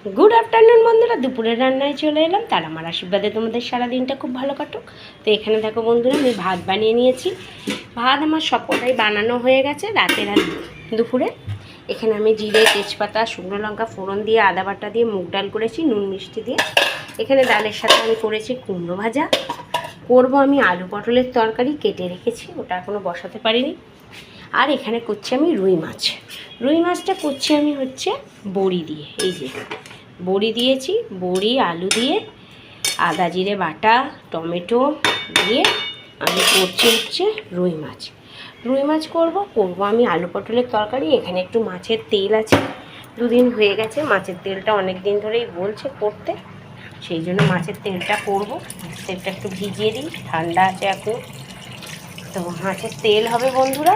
Good afternoon বন্ধুরা, দুপুরের রান্নায় চলে এলাম। তার আমার আশীর্বাদে তোমাদের সারাদিনটা খুব ভালো কাটুক। তো এখানে দেখো বন্ধুরা, আমি ভাত বানিয়ে নিয়েছি। ভাত আমার সবকটাই বানানো হয়ে গেছে রাতের আর দুপুরে। এখানে আমি জিরে, তেজপাতা, শুকনো লঙ্কা ফোড়ন দিয়ে, আদা বাটা দিয়ে মুগ ডাল করেছি নুন মিষ্টি দিয়ে। এখানে ডালের সাথে আমি করেছি কুমড়ো ভাজা, করবো আমি আলু পটলের তরকারি, কেটে রেখেছি, ওটা এখনও বসাতে পারিনি। আর এখানে করছি আমি রুই মাছ। রুই মাছটা করছি আমি হচ্ছে বড়ি দিয়ে। এই যে বড়ি দিয়েছি, বড়ি আলু দিয়ে আদা জিরে বাটা টমেটো দিয়ে আমি করছি হচ্ছে রুই মাছ। রুই মাছ করব আমি আলু পটলের তরকারি। এখানে একটু মাছের তেল আছে, দুদিন হয়ে গেছে মাছের তেলটা অনেক দিন ধরেই বলছে করতে, সেই জন্য মাছের তেলটা করব। তেলটা একটু ভিজিয়ে দিই, ঠান্ডা আছে এখন। তো মাছের তেল হবে বন্ধুরা।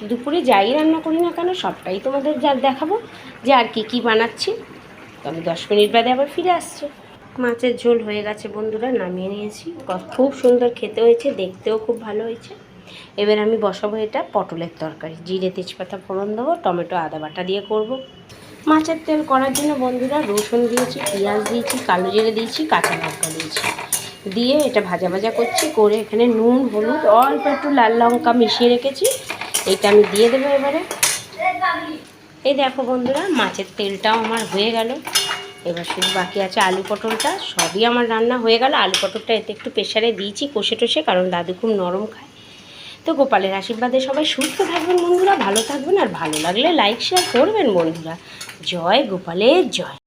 দুপুরে যাই রান্না করি না কেন সবটাই তোমাদের যা দেখাবো যে আর কি বানাচ্ছি। তো আমি 10 মিনিট বাদে আবার ফিরে আসছি। মাছের ঝোল হয়ে গেছে বন্ধুরা, নামিয়ে নিয়েছি। খুব সুন্দর খেতে হয়েছে, দেখতেও খুব ভালো হয়েছে। এবার আমি বসাবো এটা পটলের তরকারি। জিরে তেজপাতা ফোড়ন দেবো, টমেটো আদা বাটা দিয়ে করব। মাছের তেল করার জন্য বন্ধুরা রসুন দিয়েছি, পেঁয়াজ দিয়েছি, কালো জিরে দিয়েছি, কাঁচা লঙ্কা দিয়েছি, দিয়ে এটা ভাজা ভাজা করছি। করে এখানে নুন হলুদ অল্প একটু লাল লঙ্কা মিশিয়ে রেখেছি, এটা আমি দিয়ে দেবো এবারে। এই দেখো বন্ধুরা, মাছের তেলটাও আমার হয়ে গেল। এবার শুধু বাকি আছে আলু পটলটা। সবই আমার রান্না হয়ে গেল। আলু পটলটা এতে একটু প্রেশারে দিয়েছি কষে টষে, কারণ দাদু খুব নরম খায়। তো গোপালের আশীর্বাদে সবাই সুস্থ থাকবেন বন্ধুরা, ভালো থাকবেন। আর ভালো লাগলে লাইক শেয়ার করবেন বন্ধুরা। জয় গোপালের জয়।